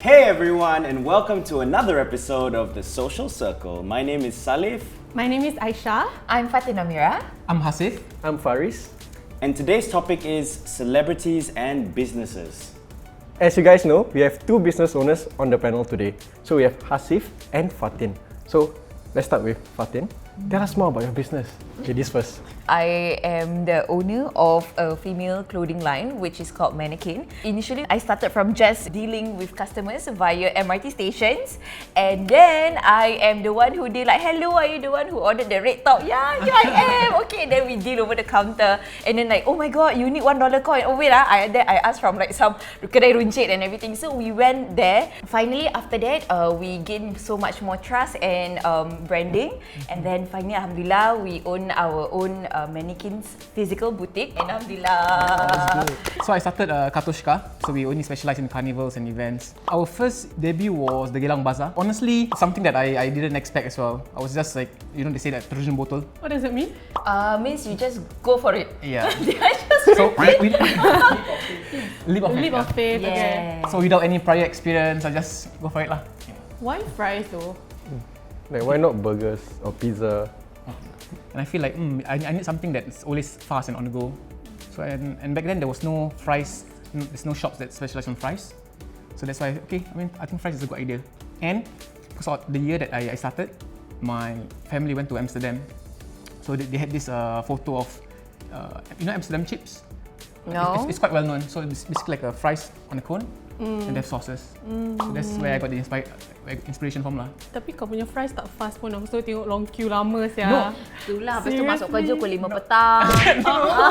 Hey everyone, and welcome to another episode of The Social Circle. My name is Salif. My name is Aisha. I'm Fatin and Hasif. I'm Haseef. I'm Faris. And today's topic is celebrities and businesses. As you guys know, we have two business owners on the panel today. So we have Haseef and Fatin. So let's start with Fatin. Tell us more about your business. Okay, this first. I am the owner of a female clothing line which is called Mannequin. Initially, I started from just dealing with customers via MRT stations, and then I am the one who did like, hello, are you the one who ordered the red top? Yeah, I am. Okay, then we deal over the counter, and then like, oh my god, you need $1 coin. Oh wait, I asked from like some kedai runcit and everything. So we went there. Finally, after that, we gained so much more trust and branding, and then finally, alhamdulillah, we own our own mannequins physical boutique. And alhamdulillah. So I started Katoshka. So we only specialize in carnivals and events. Our first debut was the Geylang Bazaar. Honestly, something that I didn't expect as well. I was just like, you know, they say that Trojan bottle. What does it mean? Means you just go for it. Yeah. I just So we leap of faith. Leap of faith. yeah. Okay. So without any prior experience, I just go for it lah. Why fries though? Like, why not burgers or pizza? And I feel like I need something that's always fast and on the go. So and back then there was no fries. There's no shops that specialize on fries. So that's why I think fries is a good idea. And because of the year that I started, my family went to Amsterdam. So they had this photo of Amsterdam chips. No. It's quite well known. So it's basically like a fries on a cone and they have sauces. So that's where I got the inspiration from lah. Tapi kau punya fries tak fast pun. Aku selalu tengok long queue lama sia. No. Itulah, lepas tu masuk kerja pukul 5 petang.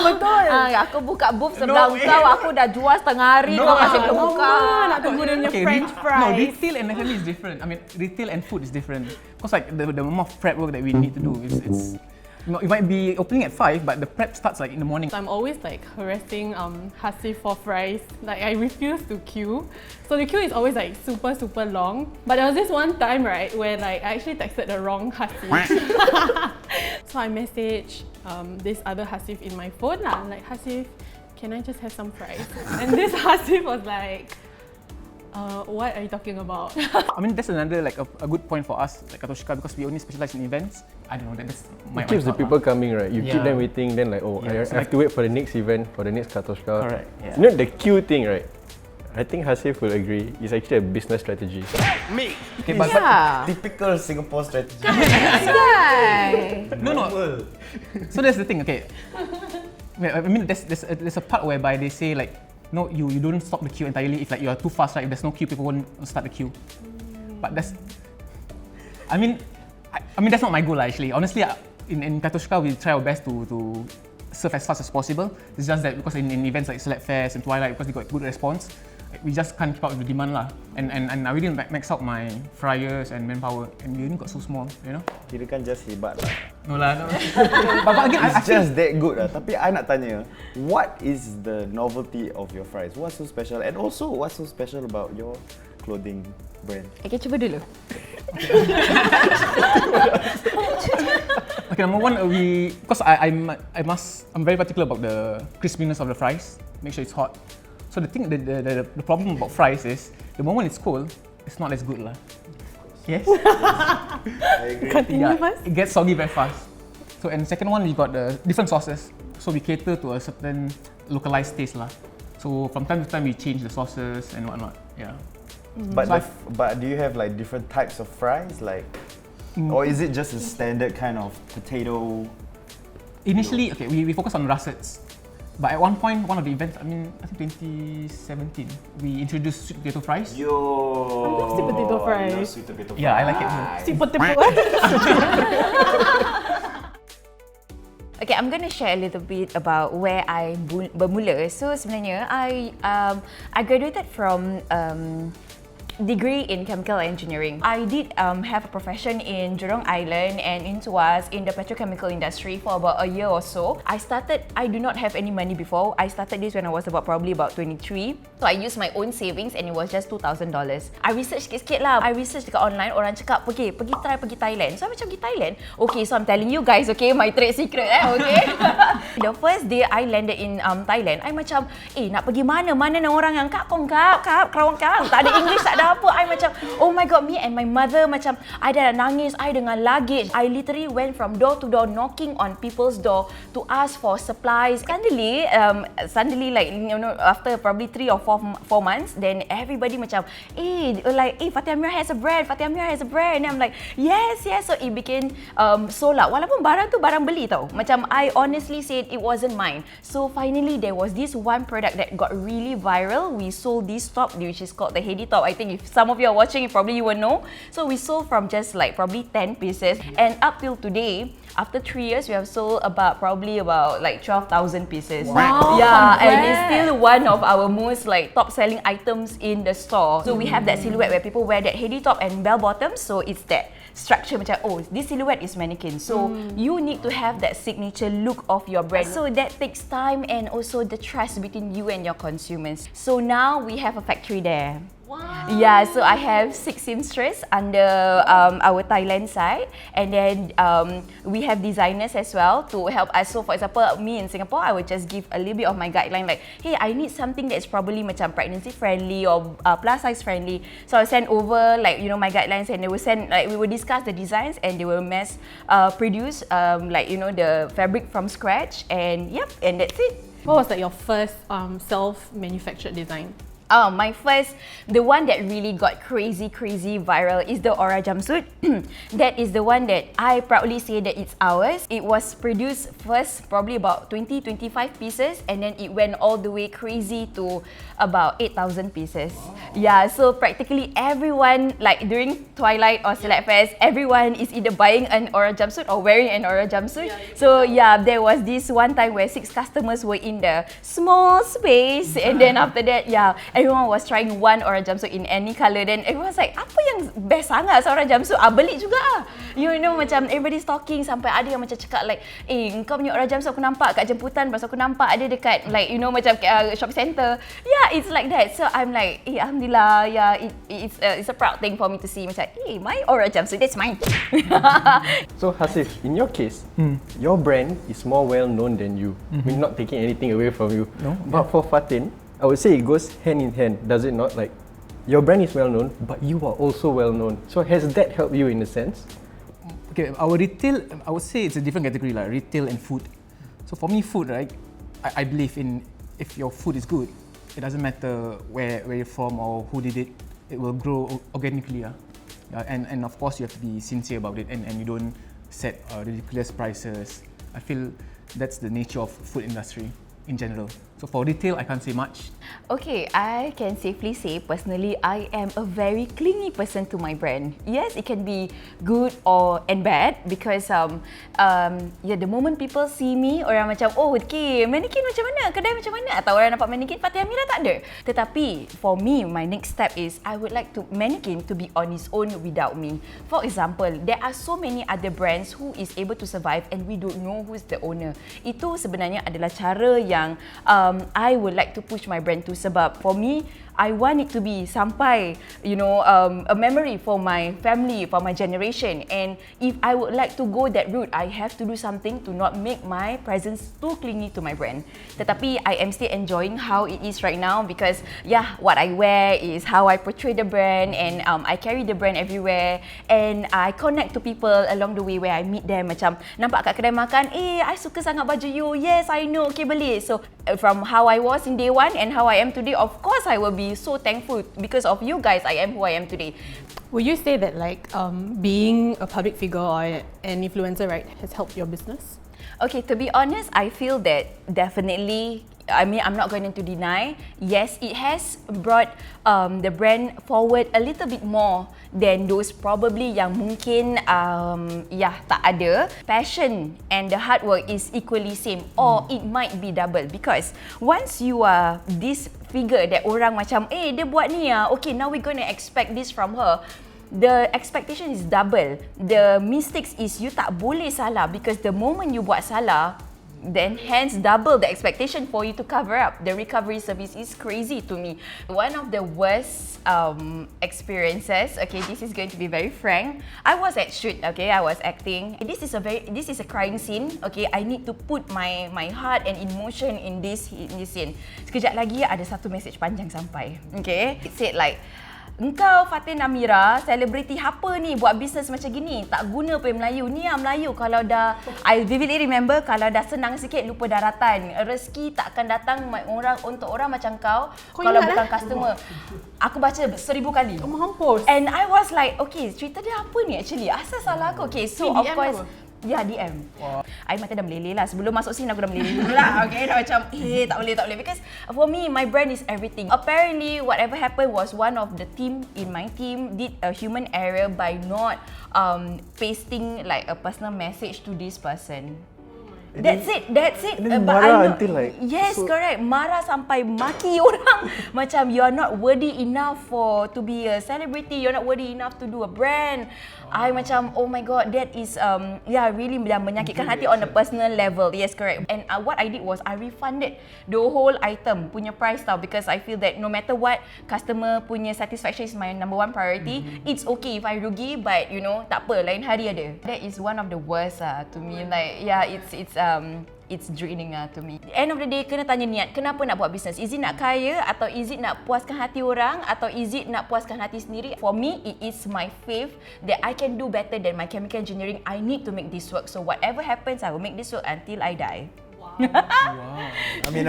Betul. Aku buka booth sebelah kau, aku dah jual setengah hari, kau masih belum buka. Nak tunggu dia punya French fries. No, retail and F&B is different. I mean, retail and food is different. Because like the amount of prep work that we need to do is it might be opening at 5, but the prep starts like in the morning. I'm always like harassing Haseef for fries. Like I refuse to queue. So the queue is always like super long. But there was this one time, right, where like I actually texted the wrong Haseef. So I messaged this other Haseef in my phone lah. Like, Haseef, can I just have some fries? And this Haseef was like, what are you talking about? I mean, that's another like a good point for us, like Katoshka, because we only specialize in events. I don't know, that's my It keeps the thought people lah. coming, right? You keep them waiting, then like, Yeah, I have to wait for the next event, for the next Katoshka. Correct, yeah. You know the queue thing, right? I think Haseef will agree. It's actually a business strategy. Me! Okay, but Yeah. Typical Singapore strategy. no. So that's the thing. Okay, I mean, there's a part whereby they say like, no, you don't stop the queue entirely. If like you are too fast, right? If there's no queue, people won't start the queue. But that's, I mean that's not my goal actually. Honestly, in Katoshka, we try our best to serve as fast as possible. It's just that because in events like Celebfest and Twilight, because they got good response, we just can't keep up with the demand lah. And I really max out my fryers and manpower, and we only got so small, you know. Kira kan just hebat lah. No lah, no. but again, I It's feel just that good lah. Tapi I nak tanya, what is the novelty of your fries? What's so special? And also, what's so special about your clothing brand? Okay, cuba dulu. Okay, number one, because I'm very particular about the crispiness of the fries. Make sure it's hot. So the thing, the problem about fries is the moment it's cold, it's not as good lah. Yes. I agree. Continue first. It gets soggy very fast. So and second one, we got the different sauces. So we cater to a certain localized taste lah. So from time to time, we change the sauces and whatnot. Yeah. But, So but do you have like different types of fries, like, or is it just a standard kind of potato? Initially, okay, we focus on russets. But at one point, one of the events, I think 2017, we introduced sweet potato fries. Yo! I love sweet potato I fries. love sweet potato fries. Yeah, I like it too. Sweet potato. Okay, I'm gonna share a little bit about where I bermula. So sebenarnya I graduated from degree in chemical engineering. I did have a profession in Jurong Island and in Tuas in the petrochemical industry for about a year or so. I do not have any money before. I started this when I was probably about 23. So I used my own savings and it was just $2,000. I research sikit-sikit lah. I research dekat online, orang cakap pergi Thailand. So I macam pergi Thailand. Okay, so I'm telling you guys, okay, my trade secret okay. The first day I landed in Thailand, I macam, nak pergi mana? Mana nak orang yang kap, Kerawang, tak ada English, tak ada apa. I macam, oh my god, me and my mother macam, I dah nangis, I dengan luggage. I literally went from door to door knocking on people's door to ask for supplies. Suddenly like, you know, after probably 3 or 4 months, then everybody macam, Fatin has a brand, Fatin has a brand. And I'm like, yes. So it became sold out. Walaupun barang tu barang beli tau. Macam I honestly said it wasn't mine. So finally there was this one product that got really viral. We sold this top which is called the heady top. I think if some of you are watching, probably you will know. So we sold from just like probably 10 pieces, and up till today, after 3 years, we have sold probably about like 12,000 pieces. Wow. Yeah, and it's still one of our most like top selling items in the store. So we have that silhouette where people wear that heady top and bell bottoms. So it's that structure macam, oh, this silhouette is mannequin. So you need to have that signature look of your brand. So that takes time and also the trust between you and your consumers. So now we have a factory there. Wow. Yeah, so I have 6 seamstresses under our Thailand side, and then we have designers as well to help us. So for example, me in Singapore, I would just give a little bit of my guideline like, hey, I need something that's probably macam pregnancy friendly or plus size friendly. So I send over like, you know, my guidelines, and they will send, like, we will discuss the designs, and they will mass produce like, you know, the fabric from scratch, and yep, and that's it. What was like your first self-manufactured design? My first, the one that really got crazy viral is the Aura jumpsuit. That is the one that I proudly say that it's ours. It was produced first probably about 20-25 pieces, and then it went all the way crazy to about 8,000 pieces. Wow. Yeah, so practically everyone, like during Twilight or Celebfest, everyone is either buying an Aura jumpsuit or wearing an Aura jumpsuit. So yeah, there was this one time where 6 customers were in the small space, and then after that, yeah, everyone was trying one Aura jumpsuit in any colour. Then everyone was like, apa yang best sangat seorang jumpsuit? Beli juga ah. You know, macam everybody's talking, sampai ada yang macam cakap like, kau punya Aura jumpsuit aku nampak kat jemputan, pas aku nampak ada dekat like, you know, macam shopping centre. Yeah, it's like that. So I'm like, alhamdulillah, yeah, it's a proud thing for me to see macam, my Aura jumpsuit, that's mine. So Haseef, in your case, your brand is more well known than you. We're not taking anything away from you. No. But for Fatin, I would say it goes hand in hand, does it not? Like, your brand is well known, but you are also well known. So has that helped you in a sense? Okay, our retail, I would say it's a different category, like retail and food. So for me, food, right, I believe in, if your food is good, it doesn't matter where you're from or who did it, it will grow organically. And of course, you have to be sincere about it, and you don't set ridiculous prices. I feel that's the nature of food industry in general. So for retail, I can't say much. Okay, I can safely say personally, I am a very clingy person to my brand. Yes, it can be good and bad because the moment people see me, orang macam, oh, okay, mannequin macam mana, kedai macam mana, atau orang nampak mannequin, Fatin Amira tak ada. Tetapi for me, my next step is I would like to mannequin to be on its own without me. For example, there are so many other brands who is able to survive and we don't know who's the owner. Itu sebenarnya adalah cara yang I would like to push my brand to, sebab for me, I want it to be sampai, you know, a memory for my family, for my generation. And if I would like to go that route, I have to do something to not make my presence too clingy to my brand. Tetapi I am still enjoying how it is right now because, yeah, what I wear is how I portray the brand, and I carry the brand everywhere, and I connect to people along the way where I meet them. Macam nampak kat kedai makan, I suka sangat baju you. Yes, I know. Okay, beli. So from how I was in day one and how I am today, of course I will be so thankful because of you guys. I am who I am today. Would you say that like being a public figure or an influencer, right, has helped your business? Okay, to be honest, I feel that definitely, I mean, I'm not going to deny, yes, it has brought the brand forward a little bit more than those probably yang mungkin tak ada. Passion and the hard work is equally same, or it might be double, because once you are this figure that orang macam, dia buat ni okay, now we're going to expect this from her. The expectation is double. The mistakes is you tak boleh salah, because the moment you buat salah, then hence double the expectation for you to cover up. The recovery service is crazy to me. One of the worst experiences, okay, this is going to be very frank. I was at shoot, okay, I was acting. This is a crying scene, okay. I need to put my heart and emotion in this scene. Sekejap lagi ada satu message panjang sampai, okay. It said like, engkau Fatin Amira, selebriti apa ni buat bisnes macam gini? Tak guna pun Melayu. Ni Melayu kalau dah, I vividly remember kalau dah senang sikit lupa daratan. Rezeki tak akan datang untuk orang macam kau kalau bukan customer. Aku baca 1000 kali. Mampus. And I was like, okay, cerita dia apa ni actually? Asal salah aku? Okay, so of course, ya DM. I mata dah meleleh lah. Sebelum masuk scene aku dah meleleh dulu lah. Okay, dah macam tak boleh. Because for me, my brand is everything. Apparently, whatever happened was one of the team in my team did a human error by not pasting like a personal message to this person. That's it. And then But marah I know, until like yes, correct. Marah sampai maki orang. Macam you are not worthy enough to be a celebrity. You're not worthy enough to do a brand. I macam, oh my god, that is really menyakitkan hati on a personal level. Yes, correct. And what I did was I refunded the whole item punya price tau, because I feel that no matter what, customer punya satisfaction is my number one priority. It's okay if I rugi, but you know, tak apa, lain hari ada. That is one of the worst to me. Like it's draining to me. End of the day, kena tanya niat. Kenapa nak buat bisnes? Is it nak kaya? Atau is it nak puaskan hati orang? Atau is it nak puaskan hati sendiri? For me, it is my faith that I can do better than my chemical engineering. I need to make this work. So whatever happens, I will make this work until I die. Amin.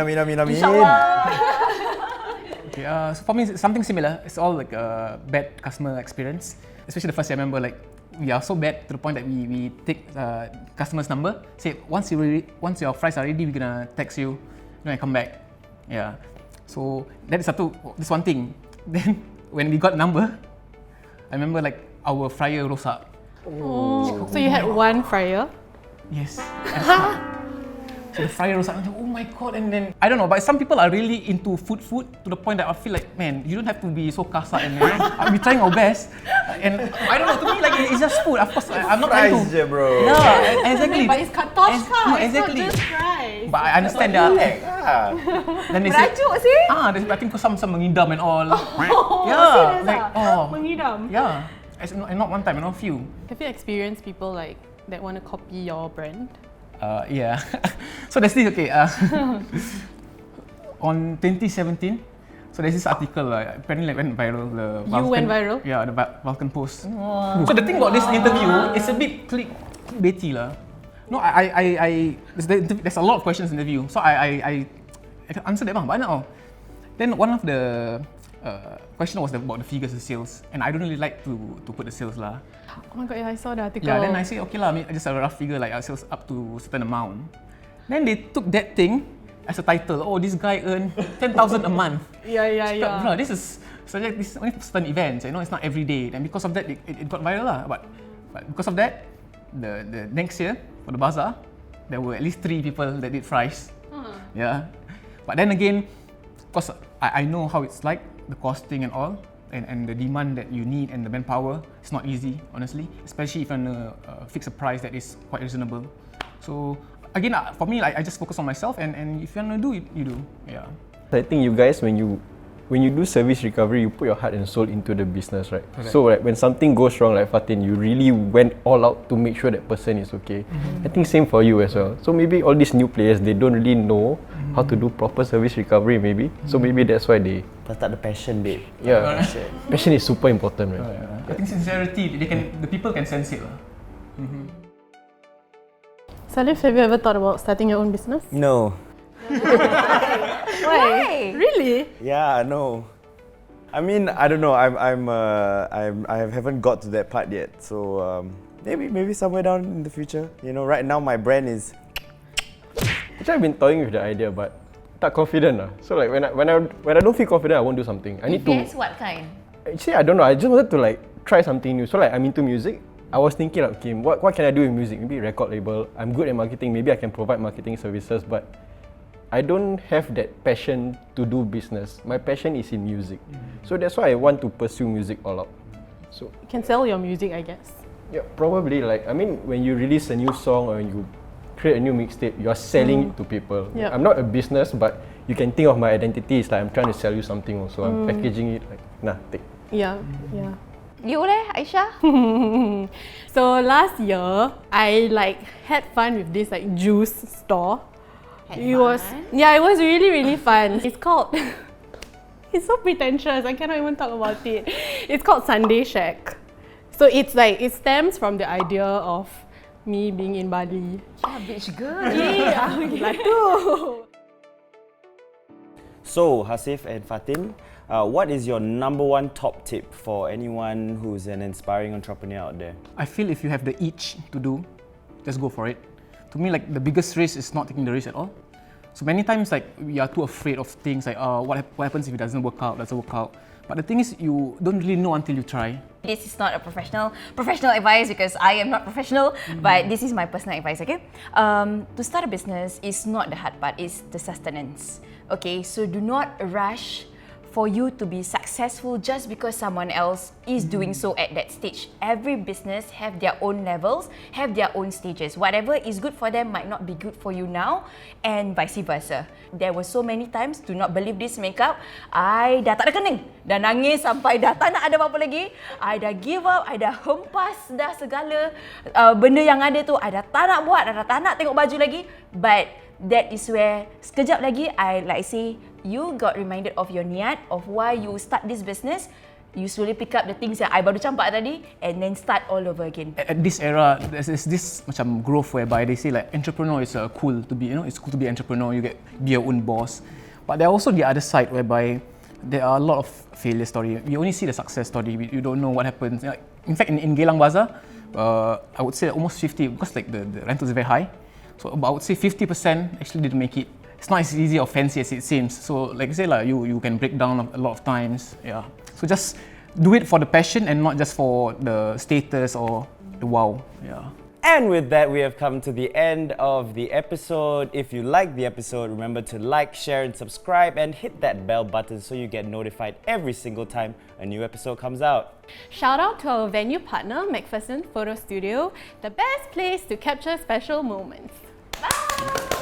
Okay, so for me, something similar. It's all like a bad customer experience. Especially the first year, I remember like we are so bad to the point that we take customer's number, say once your fries are ready, we're gonna text you, and come back. Yeah. So that is this one thing. Then when we got number, I remember like our fryer rosak. Oh. So you had one fryer? Yes. So the fryer rosak. Oh my god! And then I don't know, but some people are really into food to the point that I feel like, man, you don't have to be so kasar. And we're trying our best. And I don't know. To me, like it's just food. Of course, I'm not trying to. Fries je, bro. Yeah, exactly. But it's katoshka. No, It's exactly. not just fries. But I understand that. Then they say, Berajuk sih? I think some mengidam and all. Serious like mengidam. Yeah. And not one time, not a few. Have you experienced people like that want to copy your brand? Yeah. So there's this, okay. On 2017, so there's this article, apparently went viral. Went viral? Yeah, the Vulcan Post. Wow. So the thing about this interview, it's a bit clickbaity lah. No, there's a lot of questions in the interview. So I answered that banyak tau. Then one of the question was about the figures of sales, and I don't really like to put the sales lah. Oh my god, yeah, I saw the article. Yeah, then I say, okay lah, just a rough figure, like sales up to a certain amount. Then they took that thing as a title. Oh, this guy earned 10,000 a month. Yeah. Bro, this is only for certain events, it's not every day. And because of that, it got viral lah. But because of that, the next year, for the bazaar, there were at least 3 people that did fries. Yeah. But then again, because I know how it's like, the costing and all, and the demand that you need and the manpower, it's not easy, honestly, especially if you want to fix a price that is quite reasonable. So again, for me, I just focus on myself, and if you want to do it, you do. Yeah. I think you guys, when you do service recovery, you put your heart and soul into the business, right? Correct. So like when something goes wrong, like Fatin, you really went all out to make sure that person is okay. I think same for you as well. So maybe all these new players, they don't really know how to do proper service recovery maybe. So maybe that's why they... Plus tak ada passion, babe. Yeah, passion is super important, right? I think sincerity, the people can sense it. Salif, have you ever thought about starting your own business? No. Why? Really? Yeah, no. I mean, I don't know. I haven't got to that part yet. So maybe somewhere down in the future. Right now my brand is. Actually, I've been toying with the idea, but not confident lah. So like when I don't feel confident, I won't do something. I need to. Yes, what kind? Actually, I don't know. I just wanted to like try something new. So like I'm into music. I was thinking like, okay, what can I do with music? Maybe record label. I'm good at marketing. Maybe I can provide marketing services, but I don't have that passion to do business. My passion is in music. So that's why I want to pursue music all out. So You can sell your music, I guess. yeah, probably like, I mean, when you release a new song or you create a new mixtape, you are selling it to people. Yep. I'm not a business, but you can think of my identity as like I'm trying to sell you something also. I'm packaging it like, nah, take. Yeah. You leh, Aisyah? So last year, I had fun with this juice store. It was really fun. It's called It's so pretentious. I cannot even talk about it. It's called Sunday Shack. So it's like, it stems from the idea of me being in Bali. Yeah, bitch girl. Yeah, like tu. So, Haseef and Fatin, what is your number one top tip for anyone who's an inspiring entrepreneur out there? I feel if you have the itch to do, just go for it. To me, like the biggest risk is not taking the risk at all. So many times, like we are too afraid of things like, what happens if it doesn't work out? But the thing is, you don't really know until you try. This is not a professional advice because I am not professional, but this is my personal advice, okay? To start a business is not the hard part, it's the sustenance. Okay, so do not rush for you to be successful just because someone else is doing so at that stage. Every business have their own levels, have their own stages. Whatever is good for them might not be good for you now, and vice versa. There were so many times, do not believe this makeup, I dah tak ada kening, dah nangis sampai dah tak nak ada apa-apa lagi, I dah give up, I dah hempas dah segala benda yang ada tu, I dah tak nak buat, dah tak nak tengok baju lagi. But that is where sekejap lagi I say you got reminded of your niat of why you start this business. You slowly pick up the things yang I baru campak tadi and then start all over again. At this era, there's this macam growth whereby they say like entrepreneur is cool to be, it's cool to be entrepreneur. You get be your own boss. But there are also the other side whereby there are a lot of failure story. We only see the success story. You don't know what happens. In fact, in Geylang Bazaar, I would say almost 50 because like the rental is very high. So I would say 50% actually didn't make it. It's not as easy or fancy as it seems. So like I say, like, you can break down a lot of times. Yeah. So just do it for the passion and not just for the status or the wow. Yeah. And with that, we have come to the end of the episode. If you like the episode, remember to like, share, and subscribe, and hit that bell button so you get notified every single time a new episode comes out. Shout out to our venue partner, McPherson Photo Studio, the best place to capture special moments. Bye!